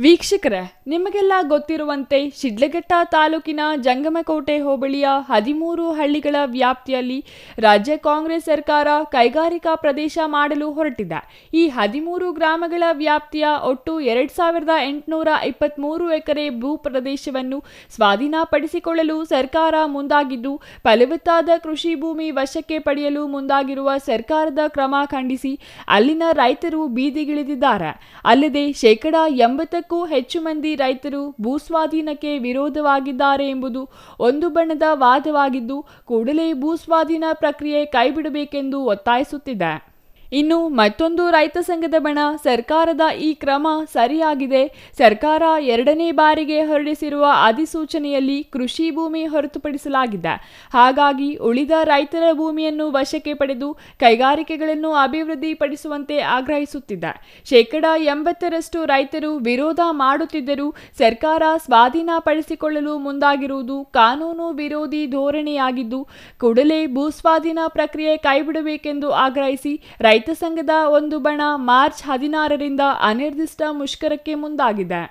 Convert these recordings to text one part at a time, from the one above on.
ವೀಕ್ಷಕರೇ, ನಿಮಗೆಲ್ಲ ಗೊತ್ತಿರುವಂತೆ ಶಿಡ್ಲಘಟ್ಟ ತಾಲೂಕಿನ ಜಂಗಮಕೋಟೆ ಹೋಬಳಿಯ 13 ಹಳ್ಳಿಗಳ ವ್ಯಾಪ್ತಿಯಲ್ಲಿ ರಾಜ್ಯ ಕಾಂಗ್ರೆಸ್ ಸರ್ಕಾರ ಕೈಗಾರಿಕಾ ಪ್ರದೇಶ ಮಾಡಲು ಹೊರಟಿದೆ. ಈ 13 ಗ್ರಾಮಗಳ ವ್ಯಾಪ್ತಿಯ ಒಟ್ಟು 2823 ಎಕರೆ ಭೂ ಪ್ರದೇಶವನ್ನು ಸ್ವಾಧೀನಪಡಿಸಿಕೊಳ್ಳಲು ಸರ್ಕಾರ ಮುಂದಾಗಿದ್ದು, ಫಲವತ್ತಾದ ಕೃಷಿ ಭೂಮಿ ವಶಕ್ಕೆ ಪಡೆಯಲು ಮುಂದಾಗಿರುವ ಸರ್ಕಾರದ ಕ್ರಮ ಖಂಡಿಸಿ ಅಲ್ಲಿನ ರೈತರು ಬೀದಿಗಿಳಿದಿದ್ದಾರೆ. ಅಲ್ಲದೆ 80% ಹೆಚ್ಚು ಮಂದಿ ರೈತರು ಭೂಸ್ವಾಧೀನಕ್ಕೆ ವಿರೋಧವಾಗಿದ್ದಾರೆ ಎಂಬುದು ಒಂದು ಬಣದ ವಾದವಾಗಿದ್ದು, ಕೂಡಲೇ ಭೂಸ್ವಾಧೀನ ಪ್ರಕ್ರಿಯೆ ಕೈಬಿಡಬೇಕೆಂದು ಒತ್ತಾಯಿಸುತ್ತಿದೆ. ಇನ್ನು ಮತ್ತೊಂದು ರೈತ ಸಂಘದ ಬಣ ಸರ್ಕಾರದ ಈ ಕ್ರಮ ಸರಿಯಾಗಿದೆ, ಸರ್ಕಾರ 2ನೇ ಬಾರಿಗೆ ಹೊರಡಿಸಿರುವ ಅಧಿಸೂಚನೆಯಲ್ಲಿ ಕೃಷಿ ಭೂಮಿ ಹೊರತುಪಡಿಸಲಾಗಿದೆ, ಹಾಗಾಗಿ ಉಳಿದ ರೈತರ ಭೂಮಿಯನ್ನು ವಶಕ್ಕೆ ಪಡೆದು ಕೈಗಾರಿಕೆಗಳನ್ನು ಅಭಿವೃದ್ಧಿಪಡಿಸುವಂತೆ ಆಗ್ರಹಿಸುತ್ತಿದೆ. 80% ರೈತರು ವಿರೋಧ ಮಾಡುತ್ತಿದ್ದರೂ ಸರ್ಕಾರ ಸ್ವಾಧೀನಪಡಿಸಿಕೊಳ್ಳಲು ಮುಂದಾಗಿರುವುದು ಕಾನೂನು ವಿರೋಧಿ ಧೋರಣೆಯಾಗಿದ್ದು, ಕೂಡಲೇ ಭೂಸ್ವಾಧೀನ ಪ್ರಕ್ರಿಯೆ ಕೈಬಿಡಬೇಕೆಂದು ಆಗ್ರಹಿಸಿ ರೈತ ಸಂಘದ ಒಂದು ಬಣ ಮಾರ್ಚ್ 16ರಿಂದ ಅನಿರ್ದಿಷ್ಟ ಮುಷ್ಕರಕ್ಕೆ ಮುಂದಾಗಿದೆ.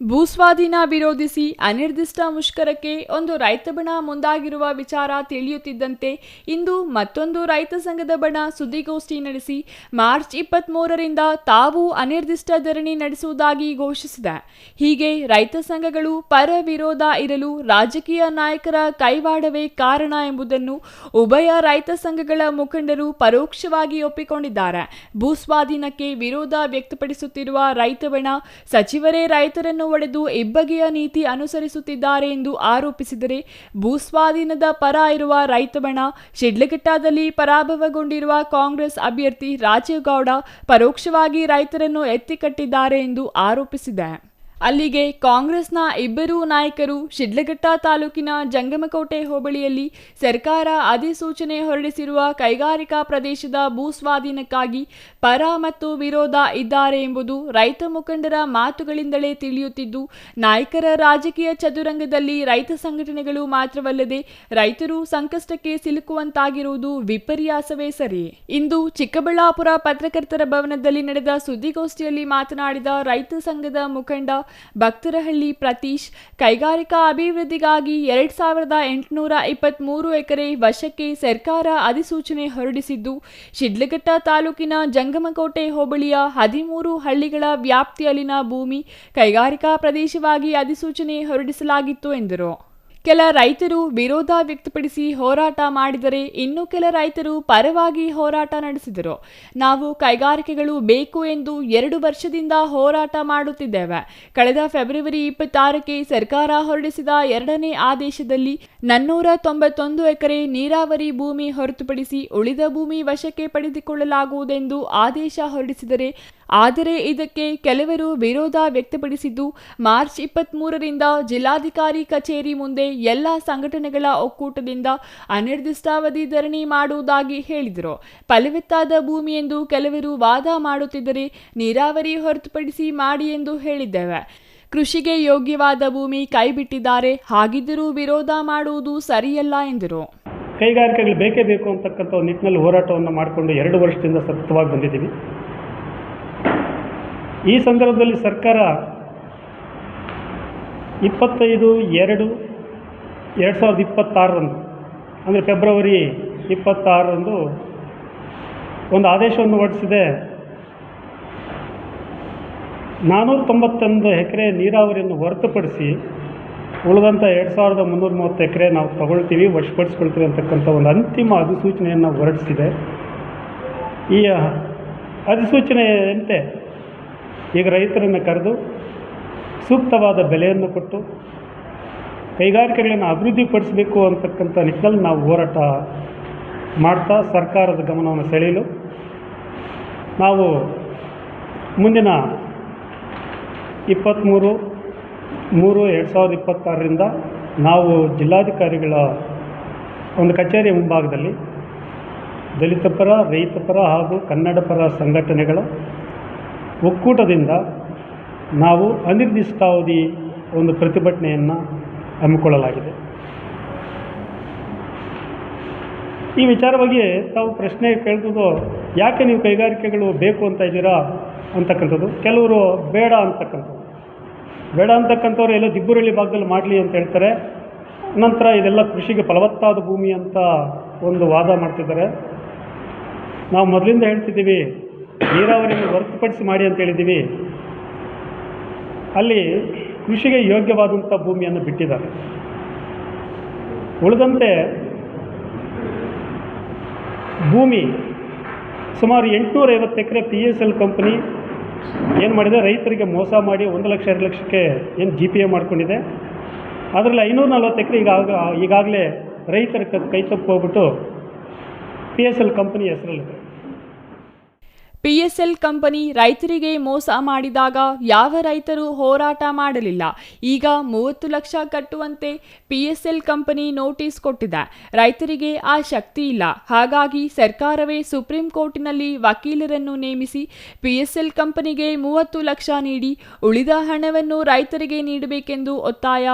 ಭೂಸ್ವಾಧೀನ ವಿರೋಧಿಸಿ ಅನಿರ್ದಿಷ್ಟ ಮುಷ್ಕರಕ್ಕೆ ಒಂದು ರೈತ ಬಣ ಮುಂದಾಗಿರುವ ವಿಚಾರ ತಿಳಿಯುತ್ತಿದ್ದಂತೆ ಇಂದು ಮತ್ತೊಂದು ರೈತ ಸಂಘದ ಬಣ ಸುದ್ದಿಗೋಷ್ಠಿ ನಡೆಸಿ ಮಾರ್ಚ್ 23ರಿಂದ ತಾವು ಅನಿರ್ದಿಷ್ಟ ಧರಣಿ ನಡೆಸುವುದಾಗಿ ಘೋಷಿಸಿದೆ. ಹೀಗೆ ರೈತ ಸಂಘಗಳು ಪರ ವಿರೋಧ ಇರಲು ರಾಜಕೀಯ ನಾಯಕರ ಕೈವಾಡವೇ ಕಾರಣ ಎಂಬುದನ್ನು ಉಭಯ ರೈತ ಸಂಘಗಳ ಮುಖಂಡರು ಪರೋಕ್ಷವಾಗಿ ಒಪ್ಪಿಕೊಂಡಿದ್ದಾರೆ. ಭೂಸ್ವಾಧೀನಕ್ಕೆ ವಿರೋಧ ವ್ಯಕ್ತಪಡಿಸುತ್ತಿರುವ ರೈತ ಬಣ ಸಚಿವರೇ ರೈತರನ್ನು ಒಡೆದು ಇಬ್ಬಗೆಯ ನೀತಿ ಅನುಸರಿಸುತ್ತಿದ್ದಾರೆ ಎಂದು ಆರೋಪಿಸಿದರೆ, ಭೂಸ್ವಾಧೀನದ ಪರ ಇರುವ ರೈತ ಬಣ ಶಿಡ್ಲಘಟ್ಟದಲ್ಲಿ ಪರಾಭವಗೊಂಡಿರುವ ಕಾಂಗ್ರೆಸ್ ಅಭ್ಯರ್ಥಿ ರಾಜೇಗೌಡ ಪರೋಕ್ಷವಾಗಿ ರೈತರನ್ನು ಎತ್ತಿಕಟ್ಟಿದ್ದಾರೆ ಎಂದು ಆರೋಪಿಸಿದೆ. ಅಲ್ಲಿಗೆ ಕಾಂಗ್ರೆಸ್ನ ಇಬ್ಬರೂ ನಾಯಕರು ಶಿಡ್ಲಘಟ್ಟ ತಾಲೂಕಿನ ಜಂಗಮಕೋಟೆ ಹೋಬಳಿಯಲ್ಲಿ ಸರ್ಕಾರ ಅಧಿಸೂಚನೆ ಹೊರಡಿಸಿರುವ ಕೈಗಾರಿಕಾ ಪ್ರದೇಶದ ಭೂಸ್ವಾಧೀನಕ್ಕಾಗಿ ಪರ ಮತ್ತು ವಿರೋಧ ಇದ್ದಾರೆ ಎಂಬುದು ರೈತ ಮುಖಂಡರ ಮಾತುಗಳಿಂದಲೇ ತಿಳಿಯುತ್ತಿದ್ದು, ನಾಯಕರ ರಾಜಕೀಯ ಚದುರಂಗದಲ್ಲಿ ರೈತ ಸಂಘಟನೆಗಳು ಮಾತ್ರವಲ್ಲದೆ ರೈತರು ಸಂಕಷ್ಟಕ್ಕೆ ಸಿಲುಕುವಂತಾಗಿರುವುದು ವಿಪರ್ಯಾಸವೇ ಸರಿ. ಇಂದು ಚಿಕ್ಕಬಳ್ಳಾಪುರ ಪತ್ರಕರ್ತರ ಭವನದಲ್ಲಿ ನಡೆದ ಸುದ್ದಿಗೋಷ್ಠಿಯಲ್ಲಿ ಮಾತನಾಡಿದ ರೈತ ಸಂಘದ ಮುಖಂಡ ಭಕ್ತರಹಳ್ಳಿ ಪ್ರತೀಶ್, ಕೈಗಾರಿಕಾ ಅಭಿವೃದ್ಧಿಗಾಗಿ 2823 ಎಕರೆ ವಶಕ್ಕೆ ಸರ್ಕಾರ ಅಧಿಸೂಚನೆ ಹೊರಡಿಸಿದ್ದು, ಶಿಡ್ಲಘಟ್ಟ ತಾಲೂಕಿನ ಜಂಗಮಕೋಟೆ ಹೋಬಳಿಯ 13 ಹಳ್ಳಿಗಳ ವ್ಯಾಪ್ತಿಯಲ್ಲಿನ ಭೂಮಿ ಕೈಗಾರಿಕಾ ಪ್ರದೇಶವಾಗಿ ಅಧಿಸೂಚನೆ ಹೊರಡಿಸಲಾಗಿತ್ತು ಎಂದರು. ಕೆಲ ರೈತರು ವಿರೋಧ ವ್ಯಕ್ತಪಡಿಸಿ ಹೋರಾಟ ಮಾಡಿದರೆ, ಇನ್ನು ಕೆಲ ರೈತರು ಪರವಾಗಿ ಹೋರಾಟ ನಡೆಸಿದರು. ನಾವು ಕೈಗಾರಿಕೆಗಳು ಬೇಕು ಎಂದು 2 ವರ್ಷದಿಂದ ಹೋರಾಟ ಮಾಡುತ್ತಿದ್ದೇವೆ. ಕಳೆದ ಫೆಬ್ರವರಿ 26ಕ್ಕೆ ಸರ್ಕಾರ ಹೊರಡಿಸಿದ 2ನೇ ಆದೇಶದಲ್ಲಿ 491 ಎಕರೆ ನೀರಾವರಿ ಭೂಮಿ ಹೊರತುಪಡಿಸಿ ಉಳಿದ ಭೂಮಿ ವಶಕ್ಕೆ ಪಡೆದುಕೊಳ್ಳಲಾಗುವುದೆಂದು ಆದೇಶ ಹೊರಡಿಸಿದರೆ, ಆದರೆ ಇದಕ್ಕೆ ಕೆಲವರು ವಿರೋಧ ವ್ಯಕ್ತಪಡಿಸಿದ್ದು, ಮಾರ್ಚ್ 23ರಿಂದ ಜಿಲ್ಲಾಧಿಕಾರಿ ಕಚೇರಿ ಮುಂದೆ ಎಲ್ಲ ಸಂಘಟನೆಗಳ ಒಕ್ಕೂಟದಿಂದ ಅನಿರ್ದಿಷ್ಟಾವಧಿ ಧರಣಿ ಮಾಡುವುದಾಗಿ ಹೇಳಿದರು. ಫಲವತ್ತಾದ ಭೂಮಿ ಎಂದು ಕೆಲವರು ವಾದ ಮಾಡುತ್ತಿದ್ದರೆ, ನೀರಾವರಿ ಹೊರತುಪಡಿಸಿ ಮಾಡಿ ಎಂದು ಹೇಳಿದ್ದೇವೆ. ಕೃಷಿಗೆ ಯೋಗ್ಯವಾದ ಭೂಮಿ ಕೈಬಿಟ್ಟಿದ್ದಾರೆ, ಹಾಗಿದ್ದರೂ ವಿರೋಧ ಮಾಡುವುದು ಸರಿಯಲ್ಲ ಎಂದರು. ಕೈಗಾರಿಕೆಗಳು ಬೇಕೇ ಬೇಕು ಅಂತಕ್ಕಂಥ ನಿಟ್ಟಿನಲ್ಲಿ ಹೋರಾಟವನ್ನು ಮಾಡಿಕೊಂಡು 2 ವರ್ಷದಿಂದ ಸತತವಾಗಿ ಬಂದಿದ್ದೀವಿ. ಈ ಸಂದರ್ಭದಲ್ಲಿ ಸರ್ಕಾರ 25/2/2026 ಅಂದರೆ ಫೆಬ್ರವರಿ 26ರಂದು ಒಂದು ಆದೇಶವನ್ನು ಹೊರಡಿಸಿದೆ. 491 ಎಕರೆ ನೀರಾವರಿಯನ್ನು ಹೊರತುಪಡಿಸಿ ಉಳಿದಂಥ 2330 ಎಕರೆ ನಾವು ತಗೊಳ್ತೀವಿ, ವಶಪಡಿಸ್ಕೊಳ್ತೀವಿ ಅಂತಕ್ಕಂಥ ಒಂದು ಅಂತಿಮ ಅಧಿಸೂಚನೆಯನ್ನು ಹೊರಡಿಸಿದೆ. ಈ ಅಧಿಸೂಚನೆಯಂತೆ ಈಗ ರೈತರನ್ನು ಕರೆದು ಸೂಕ್ತವಾದ ಬೆಲೆಯನ್ನು ಕೊಟ್ಟು ಕೈಗಾರಿಕೆಗಳನ್ನು ಅಭಿವೃದ್ಧಿಪಡಿಸಬೇಕು ಅಂತಕ್ಕಂಥ ನಿಟ್ಟಿನಲ್ಲಿ ನಾವು ಹೋರಾಟ ಮಾಡ್ತಾ ಸರ್ಕಾರದ ಗಮನವನ್ನು ಸೆಳೆಯಲು ನಾವು ಮುಂದಿನ 23/3/2026ರಿಂದ ನಾವು ಜಿಲ್ಲಾಧಿಕಾರಿಗಳ ಒಂದು ಕಚೇರಿಯ ಮುಂಭಾಗದಲ್ಲಿ ದಲಿತ ಪರ, ರೈತ ಪರ ಹಾಗೂ ಕನ್ನಡ ಪರ ಸಂಘಟನೆಗಳ ಒಕ್ಕೂಟದಿಂದ ನಾವು ಅನಿರ್ದಿಷ್ಟಾವಧಿ ಒಂದು ಪ್ರತಿಭಟನೆಯನ್ನು ಹಮ್ಮಿಕೊಳ್ಳಲಾಗಿದೆ. ಈ ವಿಚಾರವಾಗಿ ತಾವು ಪ್ರಶ್ನೆ ಕೇಳ್ಬೋದು, ಯಾಕೆ ನೀವು ಕೈಗಾರಿಕೆಗಳು ಬೇಕು ಅಂತ ಇದ್ದೀರಾ ಅಂತಕ್ಕಂಥದ್ದು. ಕೆಲವರು ಬೇಡ ಅಂತಕ್ಕಂಥದ್ದು. ಬೇಡ ಅಂತಕ್ಕಂಥವ್ರು ಎಲ್ಲೋ ದಿಬ್ಬುರಳ್ಳಿ ಭಾಗದಲ್ಲಿ ಮಾಡಲಿ ಅಂತ ಹೇಳ್ತಾರೆ. ನಂತರ ಇದೆಲ್ಲ ಕೃಷಿಗೆ ಫಲವತ್ತಾದ ಭೂಮಿ ಅಂತ ಒಂದು ವಾದ ಮಾಡ್ತಿದ್ದಾರೆ. ನಾವು ಮೊದಲಿಂದ ಹೇಳ್ತಿದ್ದೀವಿ ನೀರಾವರಿಯನ್ನು ಹೊರತುಪಡಿಸಿ ಮಾಡಿ ಅಂತ ಹೇಳಿದ್ದೀವಿ. ಅಲ್ಲಿ ಕೃಷಿಗೆ ಯೋಗ್ಯವಾದಂಥ ಭೂಮಿಯನ್ನು ಬಿಟ್ಟಿದ್ದಾರೆ. ಉಳಿದಂತೆ ಭೂಮಿ ಸುಮಾರು 850 ಎಕರೆ PSL ಕಂಪನಿ ಏನು ಮಾಡಿದೆ, ರೈತರಿಗೆ ಮೋಸ ಮಾಡಿ 1 ಲಕ್ಷ 2 ಲಕ್ಷಕ್ಕೆ ಏನು GPA ಮಾಡ್ಕೊಂಡಿದೆ. ಅದರಲ್ಲಿ 540 ಎಕರೆ ಈಗಾಗಲೇ ರೈತರ ಕೈ ತಪ್ಪು ಹೋಗ್ಬಿಟ್ಟು PSL ಕಂಪನಿ ಹೆಸರಲ್ಲಿದೆ. PSL ಕಂಪನಿ ರೈತರಿಗೆ ಮೋಸ ಮಾಡಿದಾಗ ಯಾವ ರೈತರು ಹೋರಾಟ ಮಾಡಲಿಲ್ಲ. ಈಗ 30 ಲಕ್ಷ ಕಟ್ಟುವಂತೆ PSL ಕಂಪನಿ ನೋಟಿಸ್ ಕೊಟ್ಟಿದೆ. ರೈತರಿಗೆ ಆ ಶಕ್ತಿ ಇಲ್ಲ. ಹಾಗಾಗಿ ಸರ್ಕಾರವೇ ಸುಪ್ರೀಂ ಕೋರ್ಟಿನಲ್ಲಿ ವಕೀಲರನ್ನು ನೇಮಿಸಿ PSL ಕಂಪನಿಗೆ 30 ಲಕ್ಷ ನೀಡಿ ಉಳಿದ ಹಣವನ್ನು ರೈತರಿಗೆ ನೀಡಬೇಕೆಂದು ಒತ್ತಾಯ.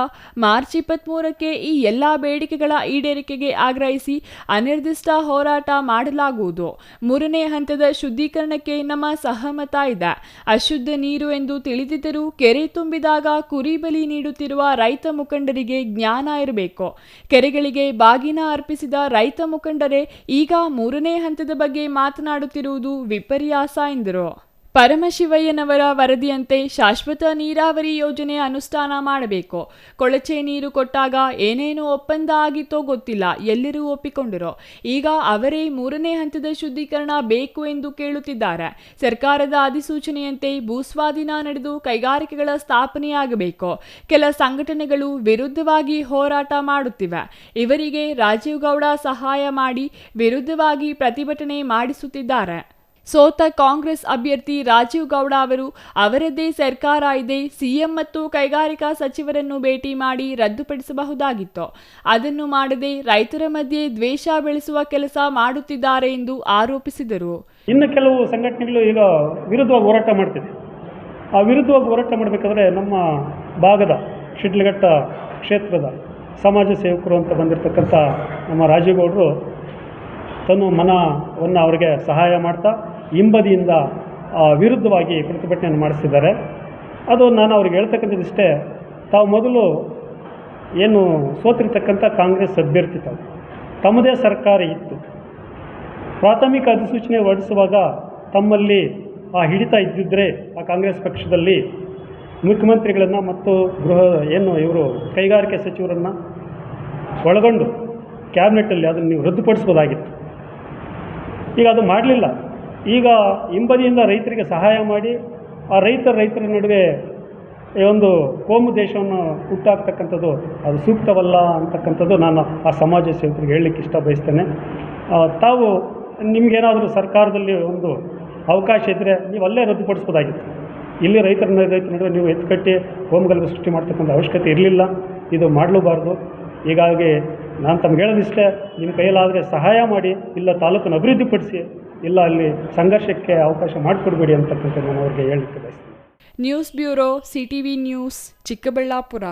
ಮಾರ್ಚ್ 23ಕ್ಕೆ ಈ ಎಲ್ಲ ಬೇಡಿಕೆಗಳ ಈಡೇರಿಕೆಗೆ ಆಗ್ರಹಿಸಿ ಅನಿರ್ದಿಷ್ಟ ಹೋರಾಟ ಮಾಡಲಾಗುವುದು. 3ನೇ ಹಂತದ ಶುದ್ಧೀಕರಣ ನಮ್ಮ ಸಹಮತ ಇದೆ. ಅಶುದ್ಧ ನೀರು ಎಂದು ತಿಳಿದಿದ್ದರೂ ಕೆರೆ ತುಂಬಿದಾಗ ಕುರಿ ಬಲಿ ನೀಡುತ್ತಿರುವ ರೈತ ಮುಖಂಡರಿಗೆ ಜ್ಞಾನ ಇರಬೇಕು. ಕೆರೆಗಳಿಗೆ ಬಾಗಿನ ಅರ್ಪಿಸಿದ ರೈತ ಮುಖಂಡರೇ ಈಗ 3ನೇ ಹಂತದ ಬಗ್ಗೆ ಮಾತನಾಡುತ್ತಿರುವುದು ವಿಪರ್ಯಾಸ ಎಂದರು. ಪರಮಶಿವಯ್ಯನವರ ವರದಿಯಂತೆ ಶಾಶ್ವತ ನೀರಾವರಿ ಯೋಜನೆ ಅನುಷ್ಠಾನ ಮಾಡಬೇಕು. ಕೊಳಚೆ ನೀರು ಕೊಟ್ಟಾಗ ಏನೇನು ಒಪ್ಪಂದ ಆಗಿತ್ತೋ ಗೊತ್ತಿಲ್ಲ, ಎಲ್ಲರೂ ಒಪ್ಪಿಕೊಂಡರು. ಈಗ ಅವರೇ 3ನೇ ಹಂತದ ಶುದ್ಧೀಕರಣ ಬೇಕು ಎಂದು ಕೇಳುತ್ತಿದ್ದಾರೆ. ಸರ್ಕಾರದ ಅಧಿಸೂಚನೆಯಂತೆ ಭೂಸ್ವಾಧೀನ ನಡೆದು ಕೈಗಾರಿಕೆಗಳ ಸ್ಥಾಪನೆಯಾಗಬೇಕು. ಕೆಲ ಸಂಘಟನೆಗಳು ವಿರುದ್ಧವಾಗಿ ಹೋರಾಟ ಮಾಡುತ್ತಿವೆ. ಇವರಿಗೆ ರಾಜೀವ್ ಗೌಡ ಸಹಾಯ ಮಾಡಿ ವಿರುದ್ಧವಾಗಿ ಪ್ರತಿಭಟನೆ ಮಾಡಿಸುತ್ತಿದ್ದಾರೆ. ಸೋತ ಕಾಂಗ್ರೆಸ್ ಅಭ್ಯರ್ಥಿ ರಾಜೀವ್ ಗೌಡ ಅವರು ಅವರದ್ದೇ ಸರ್ಕಾರ ಇದೆ, CM ಮತ್ತು ಕೈಗಾರಿಕಾ ಸಚಿವರನ್ನು ಭೇಟಿ ಮಾಡಿ ರದ್ದುಪಡಿಸಬಹುದಾಗಿತ್ತು. ಅದನ್ನು ಮಾಡದೆ ರೈತರ ಮಧ್ಯೆ ದ್ವೇಷ ಬೆಳೆಸುವ ಕೆಲಸ ಮಾಡುತ್ತಿದ್ದಾರೆ ಎಂದು ಆರೋಪಿಸಿದರು. ಇನ್ನು ಕೆಲವು ಸಂಘಟನೆಗಳು ಈಗ ವಿರುದ್ಧವಾಗಿ ಹೋರಾಟ ಮಾಡ್ತಿದೆ. ಆ ವಿರುದ್ಧವಾಗಿ ಹೋರಾಟ ಮಾಡಬೇಕಾದ್ರೆ ನಮ್ಮ ಭಾಗದ ಶಿಡ್ಲಘಟ್ಟ ಕ್ಷೇತ್ರದ ಸಮಾಜ ಸೇವಕರು ಅಂತ ಬಂದಿರತಕ್ಕಂಥ ನಮ್ಮ ರಾಜೀವ್ ಗೌಡರು ತನ್ನ ಮನವನ್ನು ಅವರಿಗೆ ಸಹಾಯ ಮಾಡ್ತಾ ಹಿಂಬದಿಯಿಂದ ವಿರುದ್ಧವಾಗಿ ಪ್ರತಿಭಟನೆಯನ್ನು ಮಾಡಿಸ್ತಿದ್ದಾರೆ. ಅದು ನಾನು ಅವ್ರಿಗೆ ಹೇಳ್ತಕ್ಕಂಥದ್ದಿಷ್ಟೇ, ತಾವು ಮೊದಲು ಏನು ಸೋತಿರ್ತಕ್ಕಂಥ ಕಾಂಗ್ರೆಸ್ ಅಭ್ಯರ್ಥಿ ತಮ್ಮದೇ ಸರ್ಕಾರ ಇತ್ತು. ಪ್ರಾಥಮಿಕ ಅಧಿಸೂಚನೆ ಹೊರಡಿಸುವಾಗ ತಮ್ಮಲ್ಲಿ ಆ ಹಿಡಿತ ಇದ್ದಿದ್ದರೆ ಆ ಕಾಂಗ್ರೆಸ್ ಪಕ್ಷದಲ್ಲಿ ಮುಖ್ಯಮಂತ್ರಿಗಳನ್ನು ಮತ್ತು ಇವರು ಕೈಗಾರಿಕೆ ಸಚಿವರನ್ನು ಒಳಗೊಂಡು ಕ್ಯಾಬಿನೆಟ್ಟಲ್ಲಿ ಅದನ್ನು ನೀವು ರದ್ದುಪಡಿಸ್ಬೋದಾಗಿತ್ತು. ಈಗ ಅದು ಮಾಡಲಿಲ್ಲ. ಈಗ ಹಿಂಬದಿಯಿಂದ ರೈತರಿಗೆ ಸಹಾಯ ಮಾಡಿ ಆ ರೈತರ ನಡುವೆ ಒಂದು ಕೋಮು ದೇಶವನ್ನು ಹುಟ್ಟಾಕ್ತಕ್ಕಂಥದ್ದು ಅದು ಸೂಕ್ತವಲ್ಲ ಅಂತಕ್ಕಂಥದ್ದು ನಾನು ಆ ಸಮಾಜ ಸೇವಕರಿಗೆ ಹೇಳಲಿಕ್ಕೆ ಇಷ್ಟ ಬಯಸ್ತೇನೆ. ತಾವು ನಿಮಗೇನಾದರೂ ಸರ್ಕಾರದಲ್ಲಿ ಒಂದು ಅವಕಾಶ ಇದ್ದರೆ ನೀವು ಅಲ್ಲೇ ರದ್ದುಪಡಿಸ್ಬೋದಾಗಿತ್ತು. ಇಲ್ಲಿ ರೈತರ ನಡುವೆ ನೀವು ಎತ್ತುಕಟ್ಟಿ ಕೋಮುಗಲಭೆ ಸೃಷ್ಟಿ ಮಾಡ್ತಕ್ಕಂಥ ಅವಶ್ಯಕತೆ ಇರಲಿಲ್ಲ. ಇದು ಮಾಡಲೂಬಾರ್ದು. ಹೀಗಾಗಿ ನಾನು ತಮ್ಗೆ ಹೇಳೋದಿಷ್ಟೇ, ನಿಮ್ಮ ಕೈಯಲ್ಲಾದರೆ ಸಹಾಯ ಮಾಡಿ, ಇಲ್ಲ ತಾಲೂಕನ್ನು ಅಭಿವೃದ್ಧಿಪಡಿಸಿ, ಇಲ್ಲ ಅಲ್ಲಿ ಸಂಘರ್ಷಕ್ಕೆ ಅವಕಾಶ ಮಾಡಿಕೊಡ್ಬೇಡಿ ಅಂತಕ್ಕಂಥ ನಾನು ಅವ್ರಿಗೆ ಹೇಳಲಿಕ್ಕೆ ಬಯಸ್ತೀನಿ. News bureau, CTV news, Chikkaballapur.